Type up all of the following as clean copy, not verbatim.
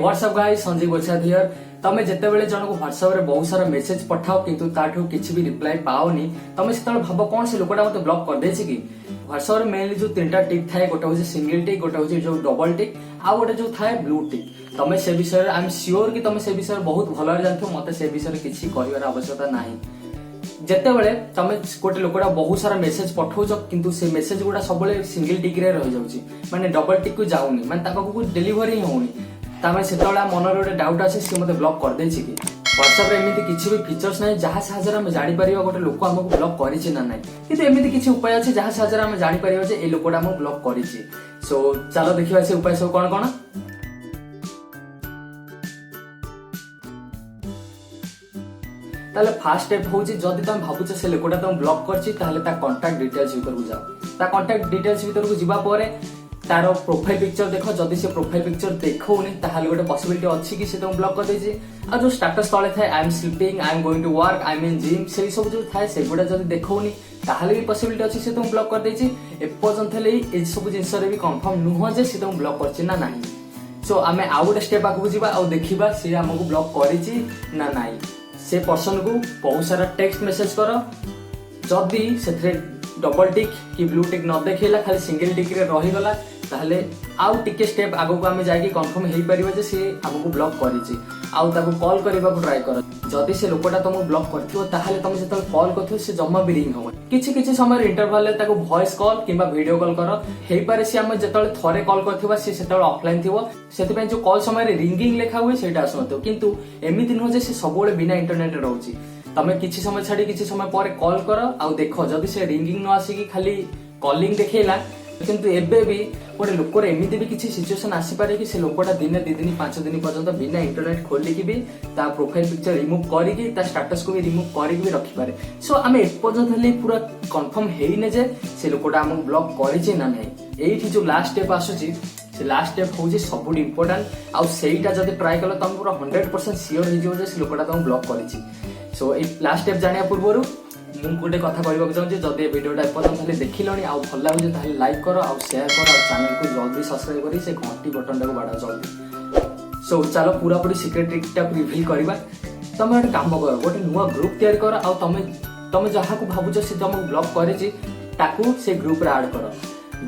WhatsApp guys Sanjeev Gochhayat here. तमे जेते बेले जन को व्हाट्सअप रे बहुत सारा मेसेज पठाओ किंतु ताठू किछि भी रिप्लाई पाओनी तमे सेतल भाबो कोन से लोकटा मते ब्लॉक कर देछि कि व्हाट्सअप रे मेनली जो तीनटा टिक थाए गोटे होछि सिंगल टिक गोटे होछि जो डबल टिक आ गोटे जो थाए ब्लू टिक। तमे से विषय आई एम श्योर कि तमे से विषय बहुत भलो जानथो मते से विषय किछि कहिवार आवश्यकता नाही। जेते बेले तमे गोटे लोकटा बहुत सारा मेसेज पठाउछ किंतु से मेसेज गुडा सबले सिंगल टिक रे रहि जाउछि माने डबल टिक को जाउनी माने ताको को डिलीवरी होउनी तामे सेतला मन रे गोटे डाउट आसे से मते ब्लॉक कर देछि कि व्हाट्सएप रे एमिति किछि भी फीचर्स नै जहा साहाय्य हम जानि परिबा गोटे लोक हमको ब्लॉक करिछि ना नै किंतु एमिति किछि उपाय अछि जहा साहाय्य हम जानि परिबा जे ए लोकटा हमको ब्लॉक करिछि। सो चलो देखिबा से उपाय सब कोन कोन। ताले फर्स्ट स्टेप होउछि जदि तुम भाबुछ से लोकटा तुम ब्लॉक करछि ताले ता कांटेक्ट डिटेल्स भीतर को जाओ। ता कांटेक्ट डिटेल्स भीतर को जिबा परे तारो प्रोफाइल पिक्चर देखो जदि से प्रोफाइल पिक्चर देखौनी ताहाले गोटे पॉसिबिलिटी अछि कि से तुम ब्लॉक कर देछि। आ जो स्टेटस तळे थाए I am sleeping I am going to work I am in gym सेही सब जो थाए से गोटा जदि देखौनी ताहाले भी पॉसिबिलिटी अछि से तुम ब्लॉक कर देछि। ए पर्यंत ले ए सब जिंस रे भी कंफर्म नुह जे से तुम ब्लॉक करछि ना नाही। सो आमे आ गोटे स्टेप आगु जिबा आ देखिबा से हमको ब्लॉक करिछि ना नाही। से पर्सन को बहुत सारा टेक्स्ट मेसेज करो जदि से डबल टिक कि ब्लू टिक न देखैला खाली सिंगल टिक रे रही गला ताहले आउ टिके स्टेप आगो को आमे जाई कंफर्म हेई परिबो जे से हमको ब्लॉक करिछि। आउ ताको कॉल करबा को ट्राई करो जदि से लोकटा तुम ब्लॉक करथियो ताहले तुम जतल कॉल करथियो से जम्मा भी रिंग हो किछि समय इंटरवल ले ताको वॉइस कॉल किबा वीडियो कॉल करो हेई पारे से हम जतल थरे कॉल करथिबा से सेतल ऑफलाइन थिवो सेति पे जो कॉल समय रे रिंगिंग लेखा हुए सेटा आसनतो किंतु एमिति न जे से सबोले बिना इंटरनेट रे रहउछि तमे किछि समय छाडी किछि समय पर कॉल करो आउ देखो जदि से रिंगिंग न आसी कि खाली कॉलिंग देखैला किंतु एबे भी गोटे लोकर एमिति भी किछि सिचुएशन आसी पारे कि से लोकटा दिने 2 दिन 5 दिन पर्यंत बिना इंटरनेट खोली कि भी ता प्रोफाइल पिक्चर रिमूव करी कि ता स्टेटस को भी रिमूव करी कि भी रखि पारे। सो आमे ए पर्यंत ले पूरा कंफर्म हेई ने जे से लोकटा हम ब्लॉक करि छै ना नै। एठी जो लास्ट स्टेप आसुची से लास्ट स्टेप होउची सबुड इंपोर्टेंट आउ सेईटा जदी ट्राई कलो तम पूरा 100% श्योर हे जिवो जे से लोकटा तम ब्लॉक करि छै। सो ए लास्ट स्टेप जानिया पूर्वरु मु गोटे कथा कहबा चाहूँ जदि ए वीडियोटा एपर्यंत देखिलनी आउ भल लागुचे ताहले लाइक करो आउ शेयर करो आउ चैनल को जल्दी सब्सक्राइब करी से घंटी बटन टाको बाडा जल्दी। सो चलो पूरा पूरी सीक्रेट ट्रिक टा रिवील करबा। तमे एक काम करो गोटे नुवा ग्रुप तैयार करो आउ तमे जहा को भाबुछ से तुमको ब्लॉक करे छी ताकू से ग्रुप रे ऐड करो।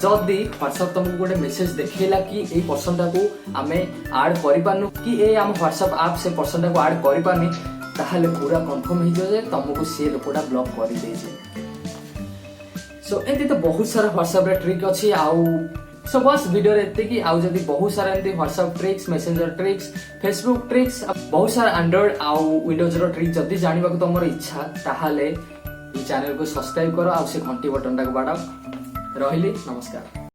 जदि व्हाट्सएप तुमको गोटे मेसेज देखैला कि ए पर्सन टाको आमे ऐड करि पानु कि ए हम व्हाट्सएप ऐप से पर्सन टाको ऐड करि पानी ताहले पूरा कंफर्म हो जाए तुमको से लोकटा ब्लॉक कर दे छै। सो एते तो बहुत सारा व्हाट्सएप रे ट्रिक अछि आउ सो बस वीडियो रे एते कि आउ जदी बहुत सारा एंती WhatsApp tricks Messenger tricks Facebook tricks बहुत सारा एंड्रॉइड आउ विंडोज रो ट्रिक जदी जानिबा को तमरो इच्छा ताहले ई चैनल को सब्सक्राइब करो आउ से घंटी बटन टाको बाडाओ। रहिली नमस्कार।